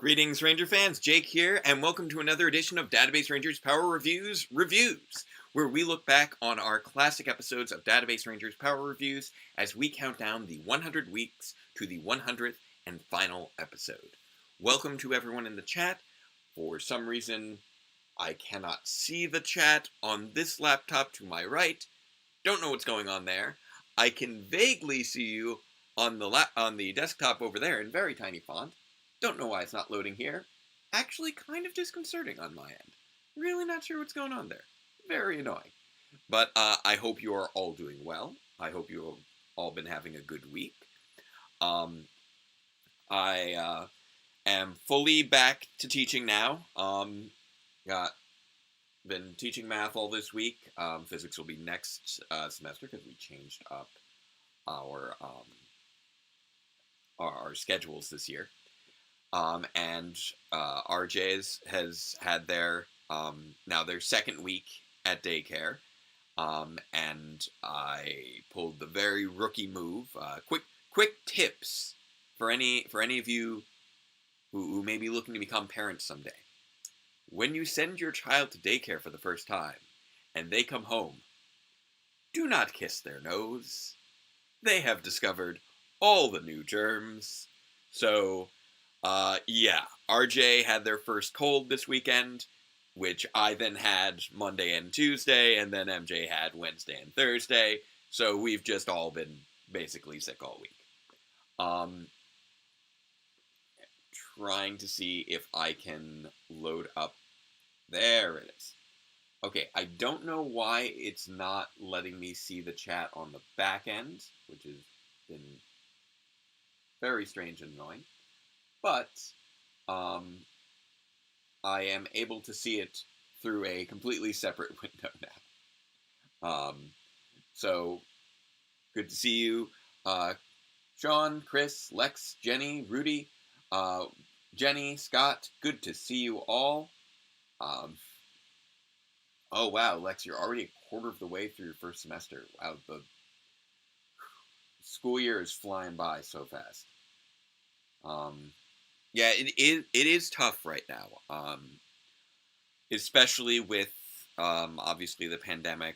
Greetings, Ranger fans. Jake here, and welcome to another edition of Database Rangers Power Reviews, where we look back on our classic episodes of Database Rangers Power Reviews as we count down the 100 weeks to the 100th and final episode. Welcome to everyone in the chat. For some reason, I cannot see the chat on this laptop to my right. Don't know what's going on there. I can vaguely see you on the desktop over there in very tiny font. Don't know why it's not loading here. Actually kind of disconcerting on my end. Really not sure what's going on there. Very annoying. But I hope you are all doing well. I hope you have all been having a good week. I am fully back to teaching now. Been teaching math all this week. Physics will be next semester because we changed up our schedules this year. And RJ has had their second week at daycare, and I pulled the very rookie move. Quick tips for any of you who may be looking to become parents someday. When you send your child to daycare for the first time, and they come home, do not kiss their nose. They have discovered all the new germs. So, RJ had their first cold this weekend, which I then had Monday and Tuesday, and then MJ had Wednesday and Thursday. So we've just all been basically sick all week. Trying to see if I can load up. There it is. Okay, I don't know why it's not letting me see the chat on the back end, which has been very strange and annoying. But I am able to see it through a completely separate window now. So, good to see you. Sean, Chris, Lex, Jenny, Rudy, Jenny, Scott, good to see you all. Oh wow, Lex, you're already a quarter of the way through your first semester. Wow, the school year is flying by so fast. Yeah, it is tough right now, especially with, obviously the pandemic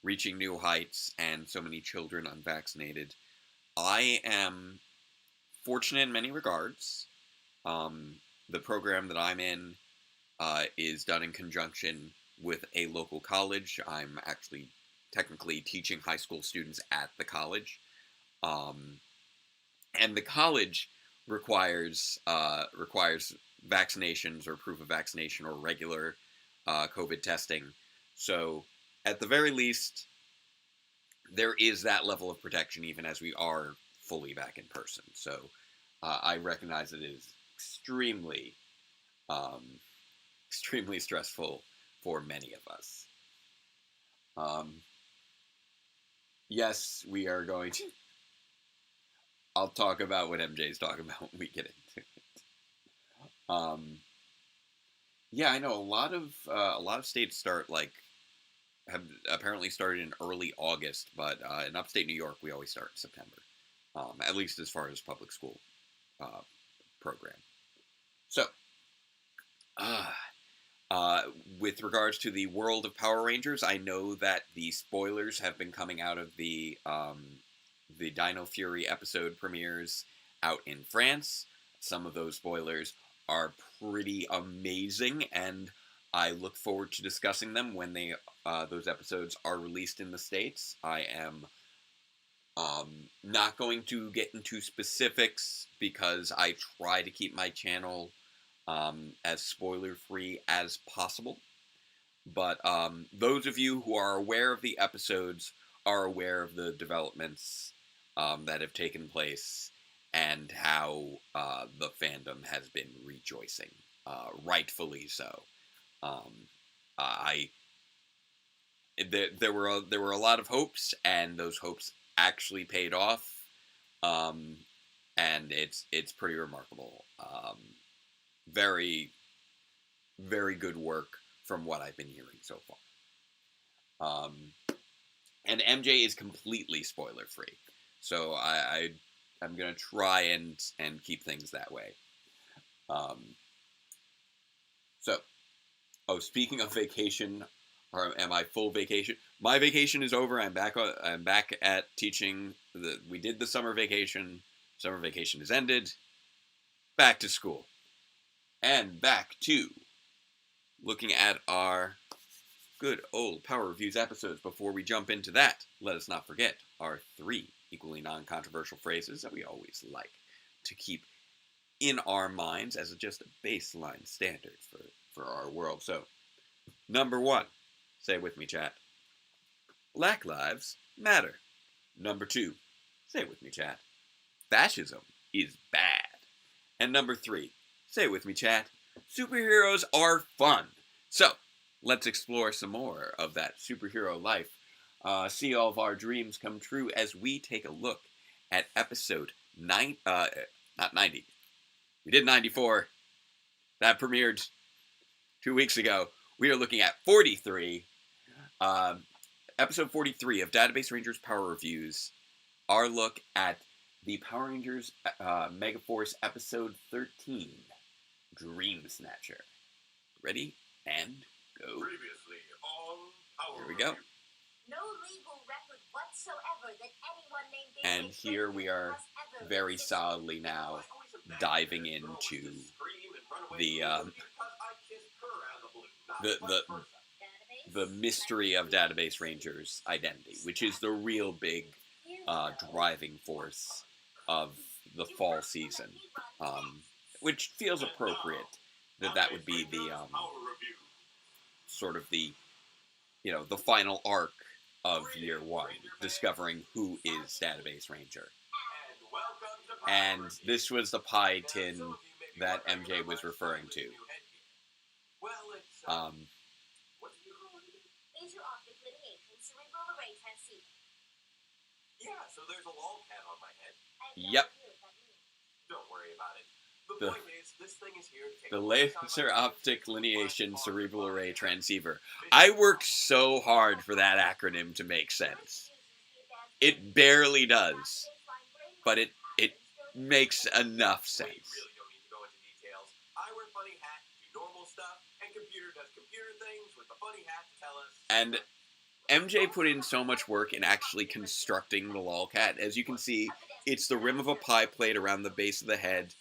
reaching new heights and so many children unvaccinated. I am fortunate in many regards. The program that I'm in is done in conjunction with a local college. I'm actually technically teaching high school students at the college. And the college requires vaccinations or proof of vaccination or regular COVID testing. So at the very least, there is that level of protection even as we are fully back in person. So I recognize it is extremely stressful for many of us. Yes, we are going to. I'll talk about what MJ's talking about when we get into it. Yeah, I know a lot of states have apparently started in early August, but in upstate New York we always start in September, at least as far as public school program. So, with regards to the world of Power Rangers, I know that the spoilers have been coming out of the Dino Fury episode premieres out in France. Some of those spoilers are pretty amazing, and I look forward to discussing them when those episodes are released in the States. I am not going to get into specifics because I try to keep my channel as spoiler-free as possible. But those of you who are aware of the episodes are aware of the developments that have taken place and how the fandom has been rejoicing, rightfully so. There were a lot of hopes, and those hopes actually paid off, and it's pretty remarkable. Very, very good work from what I've been hearing so far. And MJ is completely spoiler-free, so I'm going to try and keep things that way. Speaking of vacation, or am I full vacation? My vacation is over. I'm back. I'm back at teaching. We did the summer vacation. Summer vacation has ended. Back to school, and back to looking at our good old Power Reviews episodes. Before we jump into that, let us not forget our 3 equally non-controversial phrases that we always like to keep in our minds as just a baseline standard for our world. So, number 1, say it with me, chat. Black lives matter. Number 2, say it with me, chat. Fascism is bad. And number 3, say it with me, chat. Superheroes are fun. So, let's explore some more of that superhero life. See all of our dreams come true as we take a look at episode not 90. We did 94. That premiered 2 weeks ago. We are looking at 43. Episode 43 of Database Rangers Power Reviews. Our look at the Power Rangers Megaforce episode 13, Dream Snatcher. Ready? And go. Previously on Power Here we go. No legal record whatsoever that anyone named And here we are very solidly now diving into the mystery of Database Rangers' identity, which is the real big driving force of the fall season, which feels appropriate that would be the sort of the the final arc of year 1, discovering who is Database Ranger. And this was the pie tin that MJ was referring to. Yeah, so there's a lolcat on my head. Yep. Don't worry about it. The point is, this thing is here to take The laser optic lineation cerebral array transceiver. I worked so hard for that acronym to make sense. It barely does, but it makes enough sense. We really don't need to go into details. I wear funny hat, do normal stuff, and computer does computer things with the funny hat to tell us. And MJ put in so much work in actually constructing the lolcat. As you can see, it's the rim of a pie plate around the base of the head,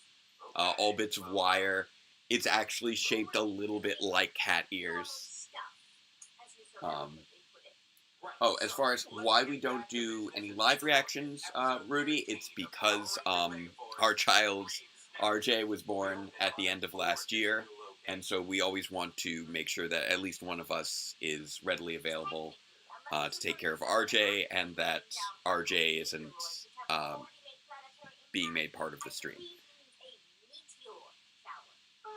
all bits of wire. It's actually shaped a little bit like cat ears. As far as why we don't do any live reactions, Rudy, it's because our child, RJ, was born at the end of last year, and so we always want to make sure that at least one of us is readily available to take care of RJ, and that RJ isn't being made part of the stream.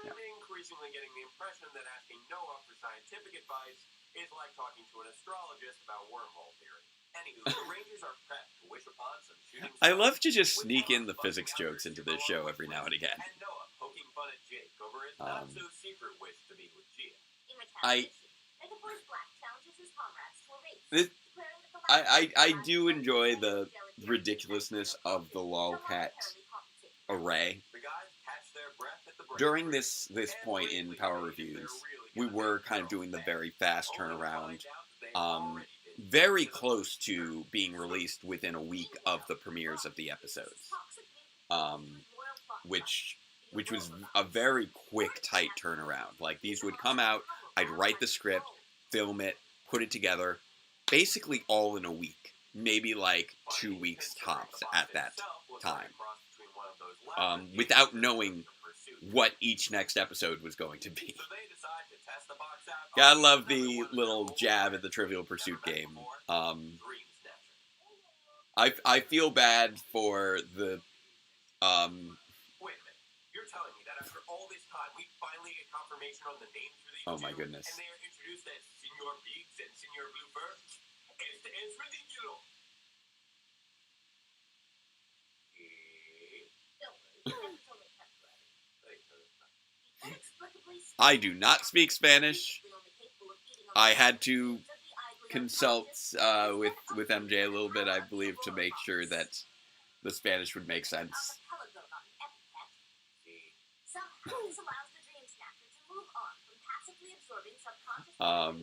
I'm increasingly getting the impression that asking Noah for scientific advice is like talking to an astrologist about wormhole theory. Anywho, the Rangers are prepped to wish upon some shooting I love to just sneak in the physics jokes into this show every now and again. And Noah poking fun at Jake over his not-so-secret wish to be with Gia. I do enjoy the ridiculousness of the lolcat array. During this point in Power Reviews, we were kind of doing the very fast turnaround, very close to being released within a week of the premieres of the episodes, which was a very quick, tight turnaround. Like, these would come out, I'd write the script, film it, put it together, basically all in a week, maybe like 2 weeks tops at that time, without knowing what each next episode was going to be. Gotta love the little jab at the Trivial Pursuit game. I feel bad for the Wait a minute. You're telling me that after all this time, we finally get confirmation on the names for these oh my two, goodness. and they are introduced as Senor Biggs and Senor Blooper? It's ridiculous. I do not speak Spanish. I had to consult with MJ a little bit, I believe, to make sure that the Spanish would make sense. But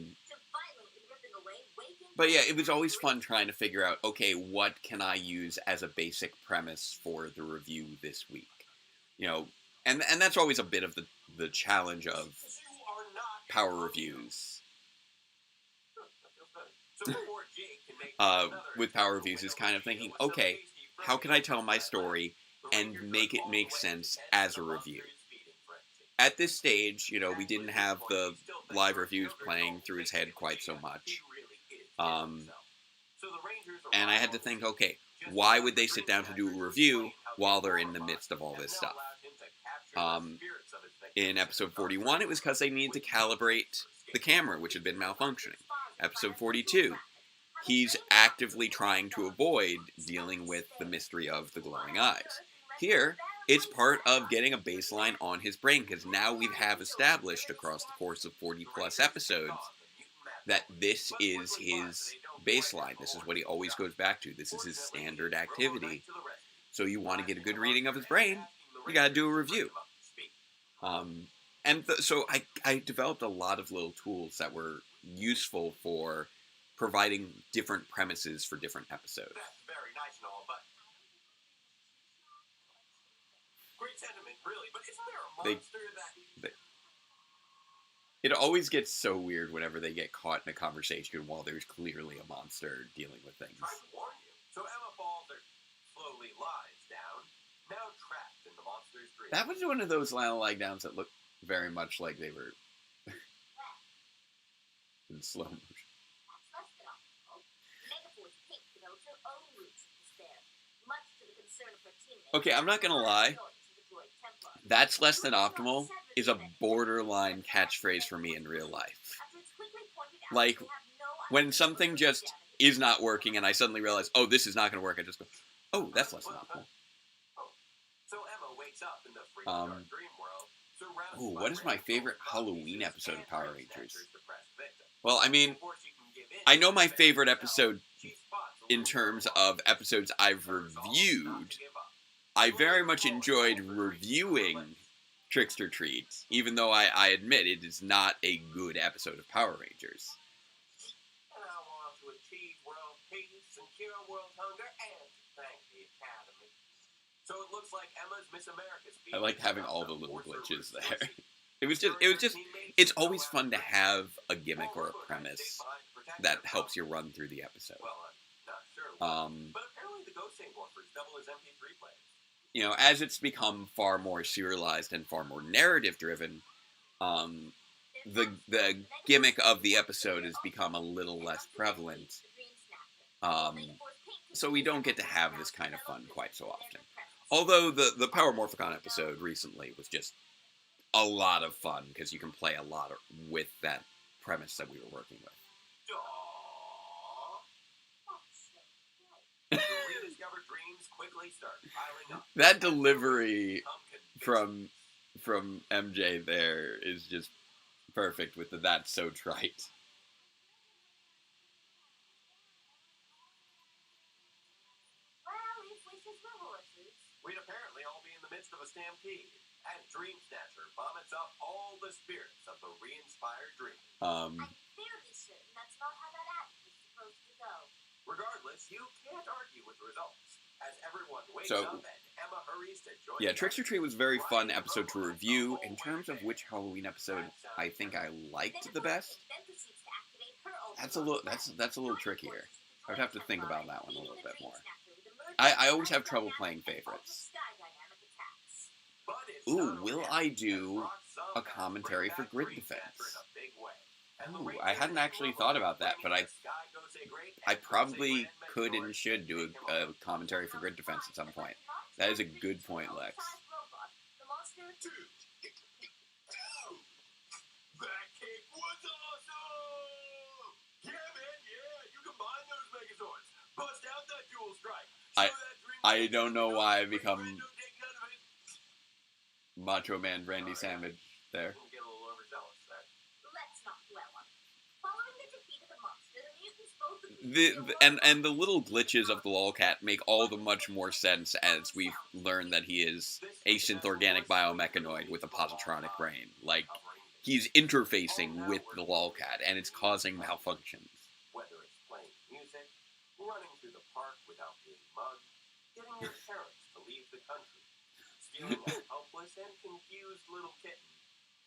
yeah, it was always fun trying to figure out, okay, what can I use as a basic premise for the review this week? You know, and that's always a bit of the challenge of Power Reviews. With Power Reviews is kind of thinking, okay, how can I tell my story and make it make sense as a review? At this stage, you know, we didn't have the live reviews playing through his head quite so much. And I had to think, okay, why would they sit down to do a review while they're in the midst of all this stuff? In episode 41, it was because they needed to calibrate the camera, which had been malfunctioning. Episode 42, he's actively trying to avoid dealing with the mystery of the glowing eyes. Here, it's part of getting a baseline on his brain, because now we have established across the course of 40-plus episodes that this is his baseline. This is what he always goes back to. This is his standard activity. So you want to get a good reading of his brain, you got to do a review. So I developed a lot of little tools that were useful for providing different premises for different episodes. That's very nice and all, but great sentiment, really. But isn't there a monster that... It always gets so weird whenever they get caught in a conversation while there's clearly a monster dealing with things. Trying to warn you. So Emma falls or slowly lies down, now trapped in the monster's dream. That was one of those lie downs that looked very much like they were in slow motion. Okay, I'm not gonna lie. That's less than optimal is a borderline catchphrase for me in real life. Like, when something just is not working and I suddenly realize, oh, this is not going to work, I just go, oh, that's less than optimal. So Emma wakes up in the freaking dream world. Oh, what is my favorite Halloween episode of Power Rangers? Well, I mean, I know my favorite episode in terms of episodes I've reviewed. I very much enjoyed reviewing Trickster Treats, even though I admit it is not a good episode of Power Rangers. And I want to achieve world peace and cure world hunger and thank the Academy. So it looks like Emma's Miss America speech. I like having all the little glitches there. It's always fun to have a gimmick or a premise that helps you run through the episode. Well, not sure. But apparently the Ghost Morphers double as MP3 players. You know, as it's become far more serialized and far more narrative-driven, the gimmick of the episode has become a little less prevalent. So we don't get to have this kind of fun quite so often. Although the Power Morphicon episode recently was just a lot of fun, because you can play a lot with that premise that we were working with. That delivery from MJ there is just perfect with the "that's so trite." We'd apparently all be in the midst of a stampede, and Dream Snatcher vomits up all the spirits of the re-inspired dream. I'm fairly certain that's not how that act is supposed to go. Regardless, you can't argue with the results. As everyone wakes So, up and Emma hurries to join yeah, Trickster Treat was a very fun episode to review. In terms of which Halloween episode I think I liked the best, that's a little trickier. I would have to think about that one a little bit more. I always have trouble playing favorites. Ooh, will I do a commentary for Grid Defense? Ooh, I hadn't actually thought about that, but I probably could and should do a commentary for Grid Defense at some point. That is a good point, Lex. That kick was awesome! Yeah, man, yeah! You combine those Megazords! Bust out that dual strike! I don't know why I become Macho Man Randy Savage there. And the little glitches of the lolcat make all the much more sense as we learn that he is a synth organic biomechanoid with a positronic brain. Like, he's interfacing with the lolcat, and it's causing malfunctions. Whether it's playing music, running through the park without being mugged, getting your parents to leave the country, stealing a helpless and confused little kitten,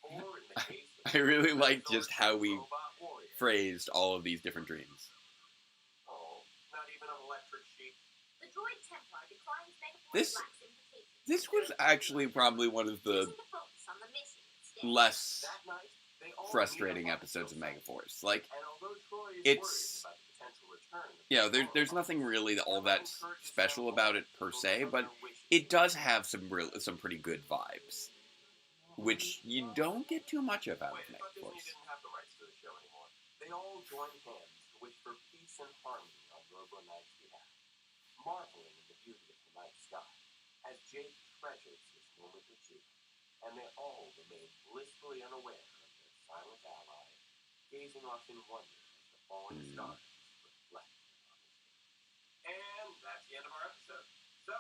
or in the case of I really like just how we robot warrior. phrased all of these different dreams. Oh, not even an electric sheep. The droid Templar declines This- Megaforce Black's invitation. This was actually probably one of the Choosing to focus on the mission instead. less That night, they all frustrating meet up on episodes of the Megaforce. Like, And although Troy is it's- worried about the potential return of you know, the there's nothing really all that special about it per se, but it does have some pretty good vibes, which you don't get too much of out of But Disney Megaforce. didn't have the rights to the show anymore. They all joined hands to wish for peace and harmony on Robo Knight's behalf, marveling in the beauty of the night sky, as Jake treasures this moment with Jude, and they all remained blissfully unaware of their silent ally, gazing off in wonder as the falling stars reflect on his face. And that's the end of our episode. So,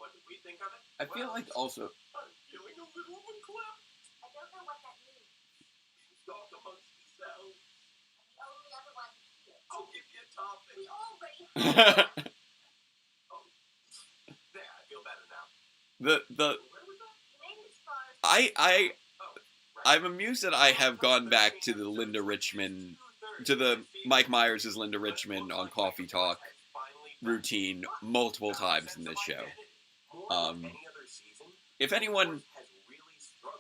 what did we think of it? I feel like also I'm feeling a little unclapped. I don't know what that means. Talk amongst yourselves. The only other one here. I'll give you a topic. We already have. There, I feel better now. the Where was that? You made it as far as I Oh, right. I'm amused that I have gone back to the Linda Richmond, to the Mike Myers' Linda Richmond on Coffee Talk routine multiple times in this show. If anyone,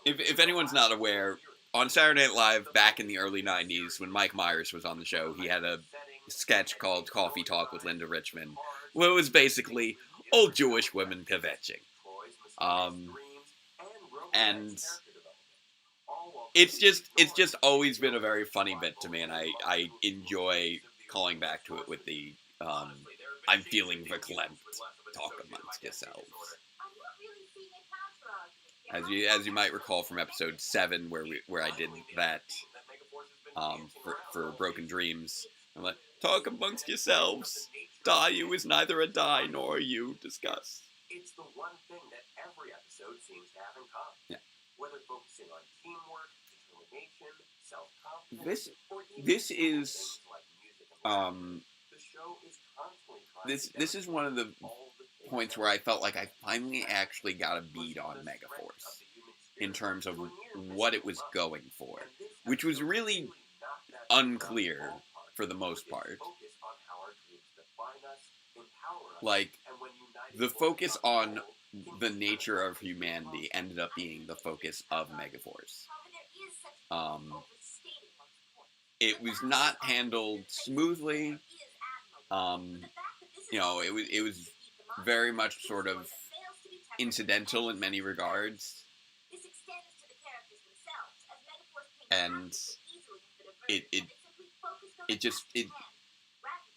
if anyone's not aware, on Saturday Night Live back in the early '90s when Mike Myers was on the show, he had a sketch called Coffee Talk with Linda Richmond, where it was basically old Jewish women kvetching. And it's just always been a very funny bit to me, and I enjoy calling back to it with the I'm feeling verklempt, talk amongst yourselves. I'm not really seeing a counter argument. As you might recall from episode 7 where I did that for Broken Dreams. I'm like, talk amongst yourselves. Die you is neither a die nor a you. Discuss. It's the one thing that every episode seems to have in common. Yeah. Whether focusing on teamwork, determination, self-confidence, or This is things like music and the show is constantly trying to this is one of the all the things points that where I felt like I finally actually got a beat on Megaforce in terms of what it was going for, which was really unclear for the most part. Like, the focus on the nature of humanity ended up being the focus of Megaforce. However, there is such overstating one's point. It was not handled smoothly. You know, it was very much sort of incidental in many regards, This extends to the characters themselves, as Megaforce and it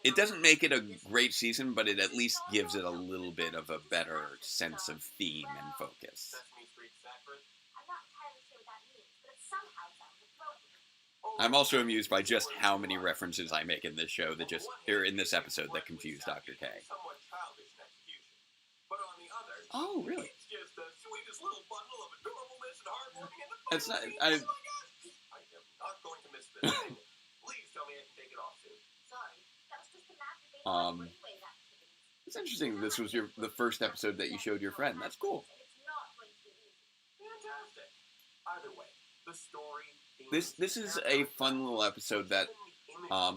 it doesn't make it a great season, but it at least gives it a little bit of a better sense of theme and focus. Sesame Street Sacred. I'm not entirely sure what that means, but it somehow sounds appropriate. I'm also amused by just how many references I make in this show in this episode that confuse Dr. K. Somewhat childish in execution. But on the other, Oh, really? it's just the sweetest little bundle of adorableness and heartwarming and the It's not- funny I- scenes. Oh my gosh! I am not going to miss this thing. Please tell me I can take it off soon. Sorry, that was just a masturbation wave activity. It's interesting that this was the first episode that you showed your friend. That's cool. And it's not going to be easy. Fantastic. Either way, the story. This is a fun little episode that,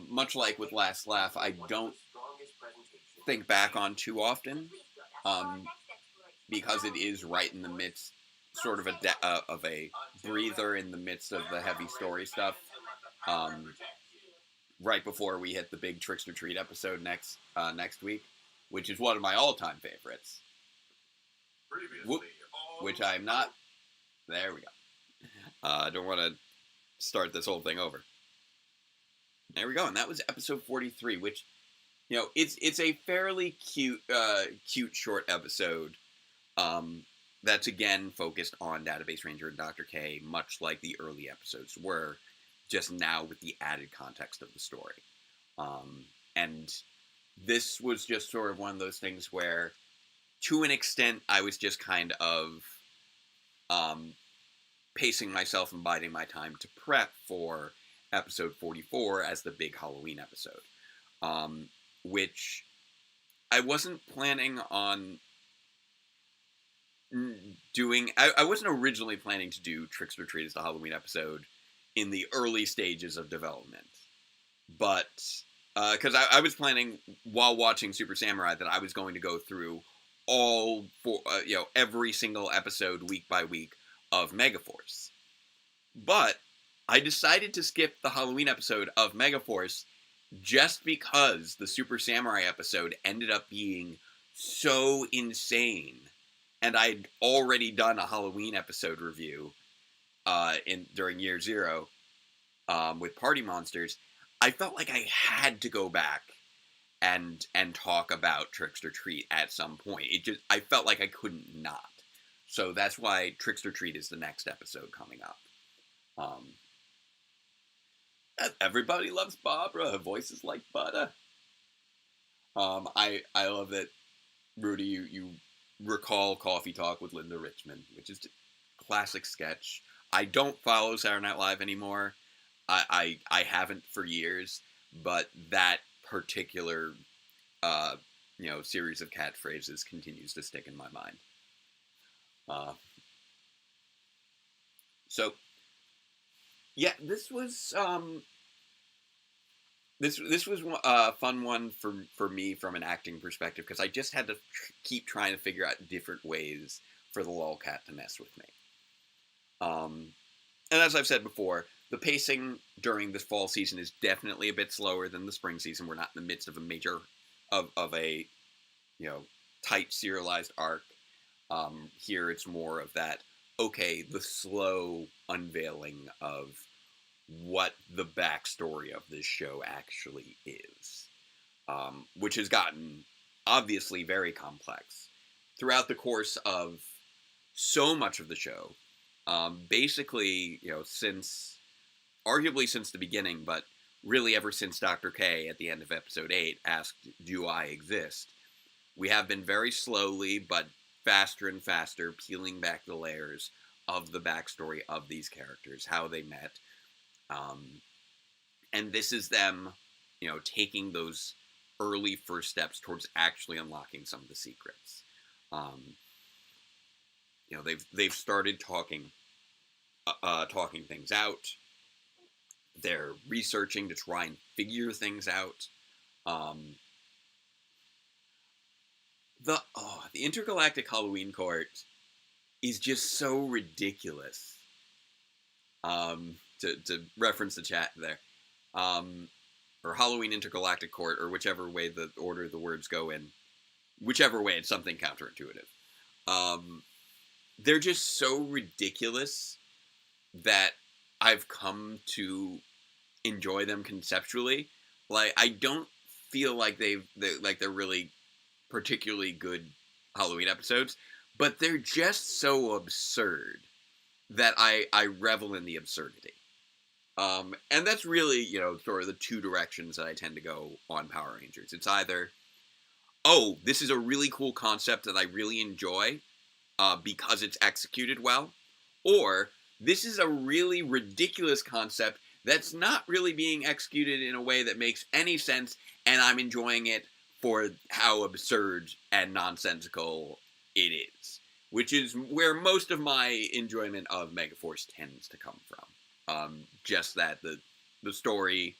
much like with Last Laugh, I don't think back on too often, Please join us for our um, next exploration. because it is right in the midst, sort of a breather in the midst of the heavy story stuff. Right before we hit the big Tricks or Treat episode next week, which is one of my all-time favorites. Whoop, which I'm not. There we go. I don't want to start this whole thing over. There we go, and that was episode 43, which, you know, it's a fairly cute short episode. That's again focused on Database Ranger and Dr. K, much like the early episodes were, just now with the added context of the story. And this was just sort of one of those things where, to an extent, I was just kind of pacing myself and biding my time to prep for episode 44 as the big Halloween episode, which I wasn't planning on doing. I wasn't originally planning to do Tricks or Treat as the Halloween episode in the early stages of development, but because I was planning while watching Super Samurai that I was going to go through all every single episode week by week of Megaforce, but I decided to skip the Halloween episode of Megaforce just because the Super Samurai episode ended up being so insane, and I'd already done a Halloween episode review during Year Zero with Party Monsters. I felt like I had to go back and talk about Tricks or Treat at some point. I felt like I couldn't not. So that's why Tricks or Treat is the next episode coming up. Everybody loves Barbara. Her voice is like butter. I love that, Rudy, you recall Coffee Talk with Linda Richmond, which is a classic sketch. I don't follow Saturday Night Live anymore. I haven't for years, but that particular series of catchphrases continues to stick in my mind. So yeah, this was a fun one for me from an acting perspective, because I just had to keep trying to figure out different ways for the lolcat to mess with me. And as I've said before, the pacing during this fall season is definitely a bit slower than the spring season. We're not in the midst of a major of a tight serialized arc. Here it's more of that, the slow unveiling of what the backstory of this show actually is, which has gotten obviously very complex throughout the course of so much of the show. Basically, arguably since the beginning, but really ever since Dr. K at the end of episode 8 asked, "Do I exist?" We have been very slowly, but faster and faster, peeling back the layers of the backstory of these characters, how they met. And this is them, taking those early first steps towards actually unlocking some of the secrets. They've started talking things out. They're researching to try and figure things out. The Intergalactic Halloween Court is just so ridiculous. To reference the chat there, or Halloween Intergalactic Court, or whichever way the order the words go in, whichever way, it's something counterintuitive. They're just so ridiculous that I've come to enjoy them conceptually. Like, I don't feel like they're really particularly good Halloween episodes, but they're just so absurd that I revel in the absurdity. And that's really, sort of the two directions that I tend to go on Power Rangers. It's either, this is a really cool concept that I really enjoy because it's executed well, or this is a really ridiculous concept that's not really being executed in a way that makes any sense, and I'm enjoying it for how absurd and nonsensical it is, which is where most of my enjoyment of Megaforce tends to come from. Just that the story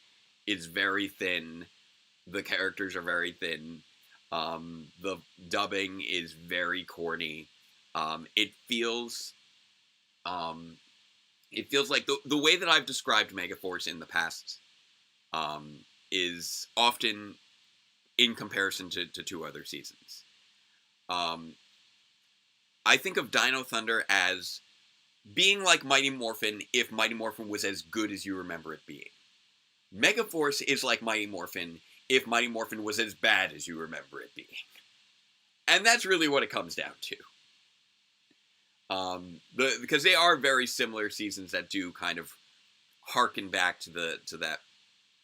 is very thin, the characters are very thin, the dubbing is very corny. It feels like the way that I've described Megaforce in the past is often in comparison to two other seasons. I think of Dino Thunder as being like Mighty Morphin if Mighty Morphin was as good as you remember it being. Megaforce is like Mighty Morphin if Mighty Morphin was as bad as you remember it being. And that's really what it comes down to. Because they are very similar seasons that do kind of harken back to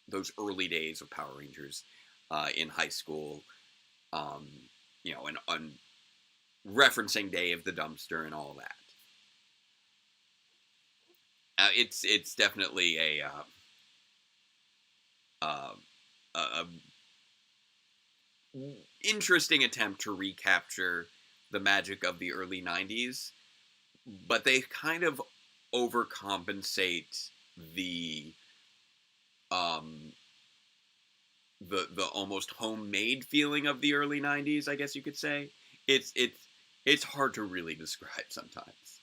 those early days of Power Rangers in high school, and referencing Day of the Dumpster and all that. It's definitely a interesting attempt to recapture the magic of the early 90s, but they kind of overcompensate the um the almost homemade feeling of the early 90s, I guess you could say. It's hard to really describe sometimes.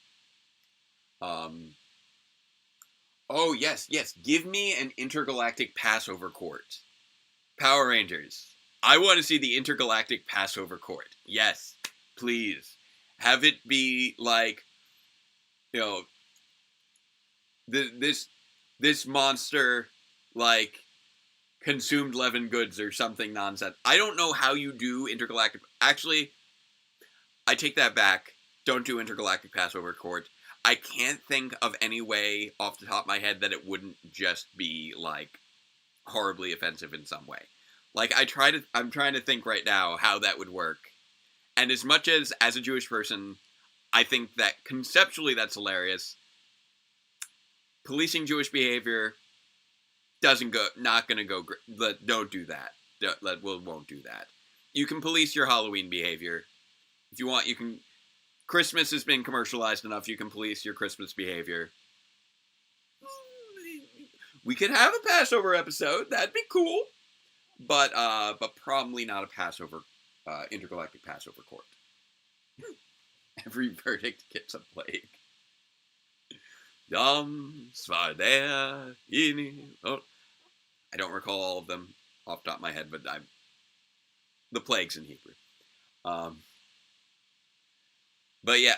Um oh yes, give me an intergalactic Passover court. Power Rangers. I want to see the intergalactic Passover court. Yes, please. Have it be like, you know, this monster like consumed leaven goods or something nonsense. I don't know how you do intergalactic. Actually, I take that back. Don't do intergalactic Passover court. I can't think of any way off the top of my head that it wouldn't just be like horribly offensive in some way. Like I'm trying to think right now how that would work. And as much as a Jewish person, I think that conceptually that's hilarious. Policing Jewish behavior not going to go great. Don't do that. Won't do that. You can police your Halloween behavior. If you want, you can. Christmas has been commercialized enough. You can police your Christmas behavior. We could have a Passover episode. That'd be cool. But probably not a Passover, intergalactic Passover court. Every verdict gets a plague. Yom Svardea Ini. Oh, I don't recall all of them off the top of my head, but the plagues in Hebrew. But yeah,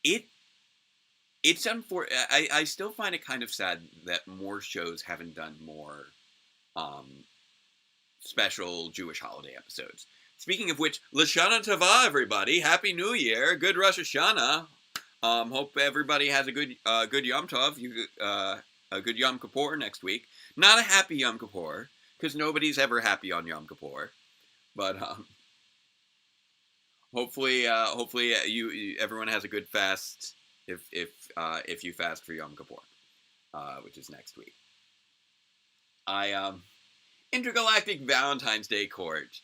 it's unfortunate. I still find it kind of sad that more shows haven't done more special Jewish holiday episodes. Speaking of which, Lashana Tova, everybody! Happy New Year! Good Rosh Hashanah! Hope everybody has a good Yom Tov, a good Yom Kippur next week. Not a happy Yom Kippur, because nobody's ever happy on Yom Kippur. But hopefully everyone has a good fast if you fast for Yom Kippur, which is next week. Intergalactic Valentine's Day Court.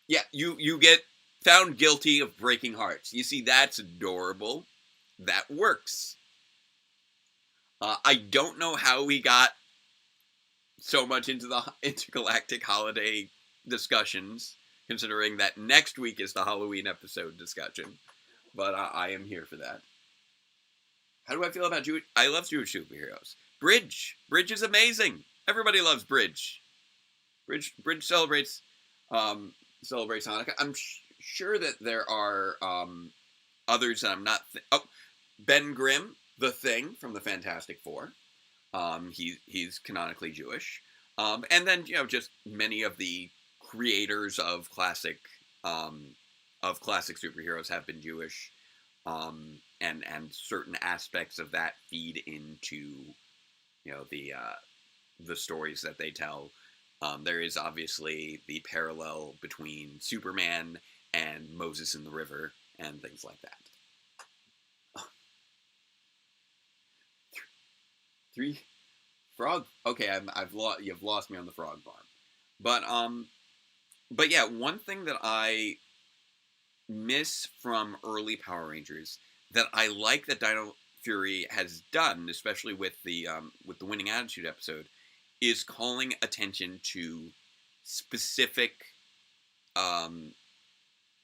Yeah, you get found guilty of breaking hearts. You see, that's adorable. That works. I don't know how we got so much into the intergalactic holiday discussions, considering that next week is the Halloween episode discussion. But I am here for that. How do I feel about Jewish? I love Jewish superheroes. Bridge is amazing. Everybody loves Bridge. Bridge celebrates Hanukkah. I'm sure that there are others that I'm not. Ben Grimm, the Thing from the Fantastic Four. He's canonically Jewish. And then just many of the creators of classic superheroes have been Jewish. And certain aspects of that feed into the stories that they tell. There is obviously the parallel between Superman and Moses in the River and things like that. Three frog. Okay, you've lost me on the frog farm. But yeah, one thing that I miss from early Power Rangers that I like that Dino Fury has done, especially with the Winning Attitude episode, is calling attention to specific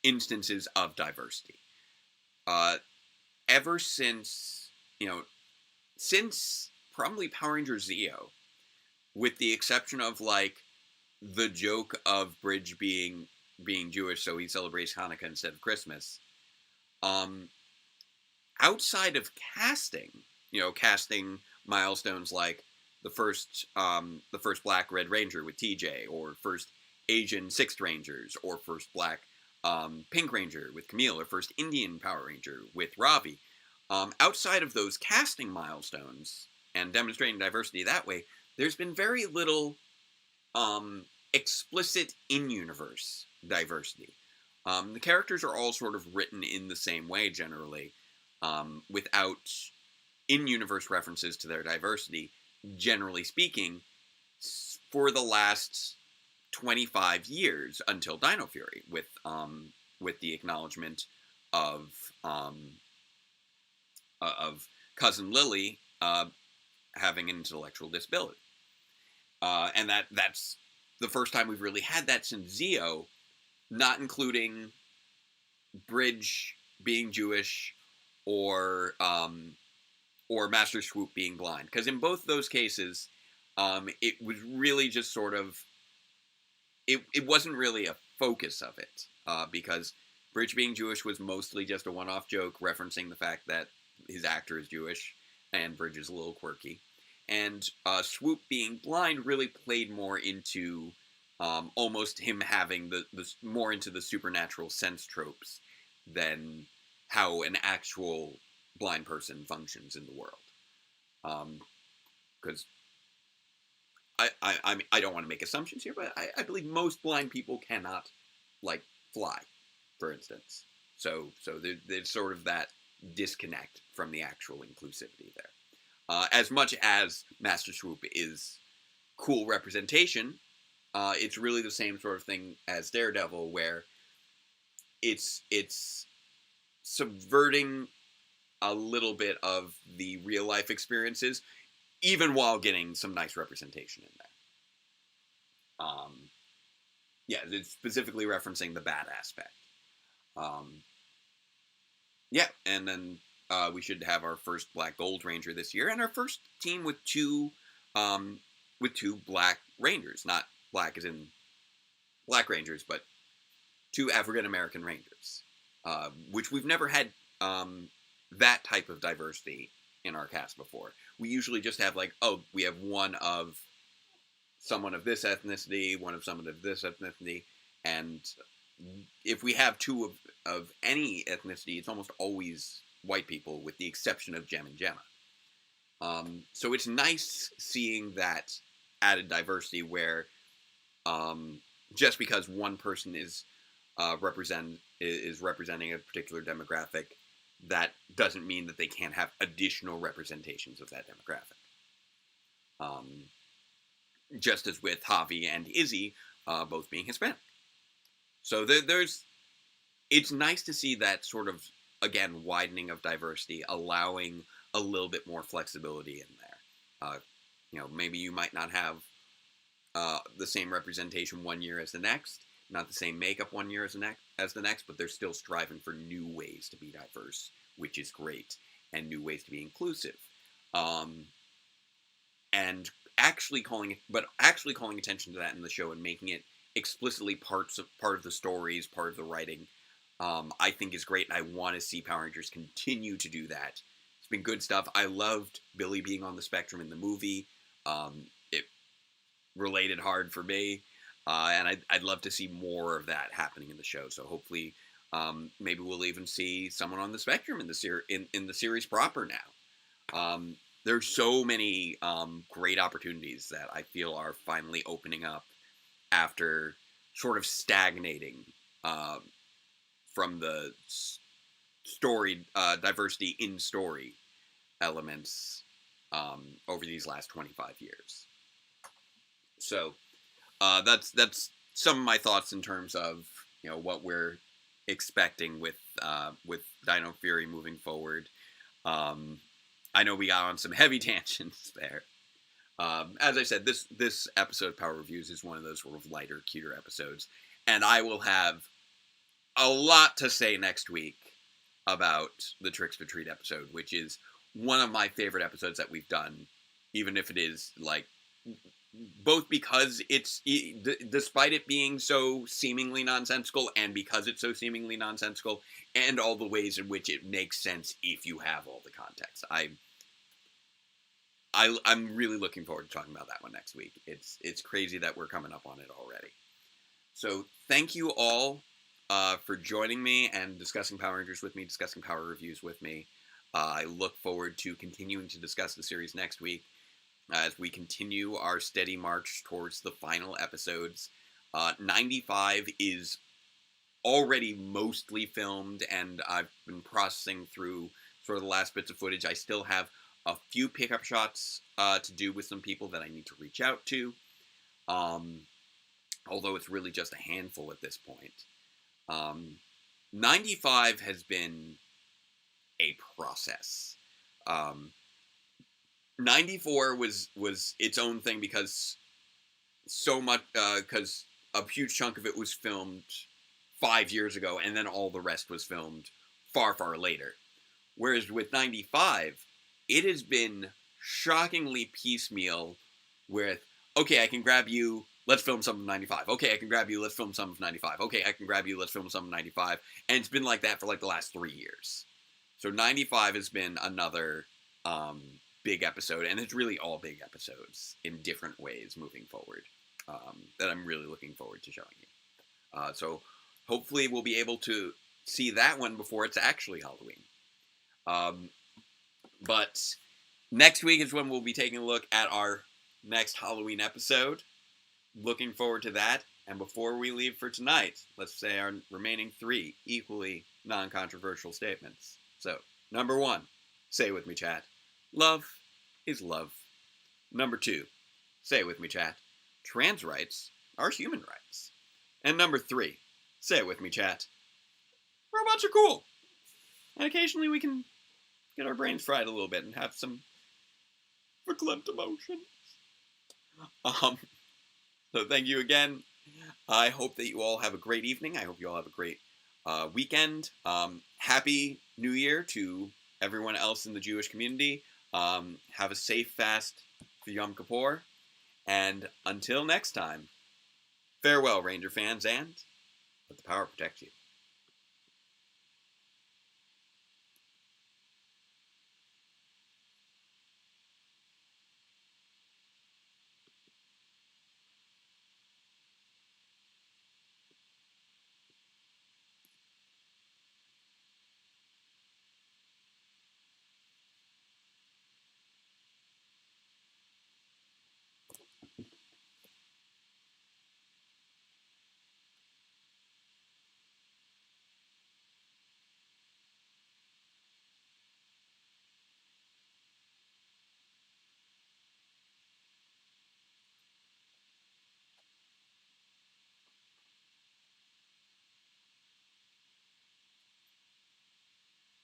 instances of diversity. Ever since probably Power Rangers Zeo, with the exception of like the joke of Bridge being Jewish, so he celebrates Hanukkah instead of Christmas. Outside of casting milestones like the first Black Red Ranger with TJ, or first Asian Sixth Rangers, or first Black Pink Ranger with Camille, or first Indian Power Ranger with Ravi. Outside of those casting milestones and demonstrating diversity that way, there's been very little explicit in-universe diversity. The characters are all sort of written in the same way generally, without in-universe references to their diversity, generally speaking, for the last 25 years until Dino Fury, with the acknowledgement of Cousin Lily having an intellectual disability, and that's the first time we've really had that since Zeo, not including Bridge being Jewish or Master Swoop being blind, because in both those cases, it was really just sort of it wasn't really a focus of it, because Bridge being Jewish was mostly just a one-off joke referencing the fact that his actor is Jewish and Bridge is a little quirky, and Swoop being blind really played more into almost him having the more into the supernatural sense tropes than how an actual blind person functions in the world. Because I don't want to make assumptions here, but I believe most blind people cannot, like, fly, for instance. So there's sort of that disconnect from the actual inclusivity there. As much as Master Swoop is cool representation, it's really the same sort of thing as Daredevil, where it's subverting a little bit of the real life experiences, even while getting some nice representation in there. Yeah, it's specifically referencing the bad aspect. Yeah, and then we should have our first Black Gold Ranger this year, and our first team with two Black Rangers, not black as in Black Rangers, but two African American Rangers, which we've never had that type of diversity in our cast before. We usually just have, like, oh, we have one of someone of this ethnicity, one of someone of this ethnicity, and if we have two of any ethnicity, it's almost always white people, with the exception of Jem and Gemma. So it's nice seeing that added diversity where just because one person is representing a particular demographic, that doesn't mean that they can't have additional representations of that demographic. Just as with Javi and Izzy, both being Hispanic. So it's nice to see that sort of, again, widening of diversity, allowing a little bit more flexibility in there. Maybe you might not have the same representation one year as the next, not the same makeup one year as the next, but they're still striving for new ways to be diverse, which is great, and new ways to be inclusive. And actually calling attention to that in the show and making it explicitly part of the stories, part of the writing, I think is great, and I want to see Power Rangers continue to do that. It's been good stuff. I loved Billy being on the spectrum in the movie. It related hard for me, and I'd love to see more of that happening in the show. So hopefully, maybe we'll even see someone on the spectrum in the series proper now. There's so many great opportunities that I feel are finally opening up after sort of stagnating from the story diversity in story elements over these last 25 years. So that's some of my thoughts in terms of what we're expecting with Dino Fury moving forward. I know we got on some heavy tangents there. As I said, this episode of Power Reviews is one of those sort of lighter, cuter episodes, and I will have a lot to say next week about the Tricks for Treat episode, which is one of my favorite episodes that we've done, even if it is, like, both because it's, despite it being so seemingly nonsensical, and because it's so seemingly nonsensical, and all the ways in which it makes sense if you have all the context. I'm really looking forward to talking about that one next week. It's crazy that we're coming up on it already. So thank you all for joining me and discussing Power Rangers with me, discussing Power Reviews with me. I look forward to continuing to discuss the series next week as we continue our steady march towards the final episodes. 95 is already mostly filmed, and I've been processing through sort of the last bits of footage. I still have a few pickup shots to do with some people that I need to reach out to. Although it's really just a handful at this point. 95 has been a process. 94 was its own thing because so much, because a huge chunk of it was filmed 5 years ago, and then all the rest was filmed far, far later. Whereas with 95, it has been shockingly piecemeal with, okay, I can grab you, let's film some of 95. Okay, I can grab you, let's film some of 95. Okay, I can grab you, let's film some of 95. And it's been like that for like the last 3 years. So 95 has been another big episode, and it's really all big episodes in different ways moving forward that I'm really looking forward to showing you. So hopefully we'll be able to see that one before it's actually Halloween. But next week is when we'll be taking a look at our next Halloween episode. Looking forward to that. And before we leave for tonight, let's say our remaining 3 equally non-controversial statements. So, number 1, say it with me, chat. Love is love. Number 2, say it with me, chat. Trans rights are human rights. And number 3, say it with me, chat. Robots are cool. And occasionally we can get our brains fried a little bit and have some verklempt emotions. So thank you again. I hope that you all have a great evening. I hope you all have a great weekend. Happy New Year to everyone else in the Jewish community. Have a safe fast for Yom Kippur. And until next time, farewell, Ranger fans, and let the power protect you.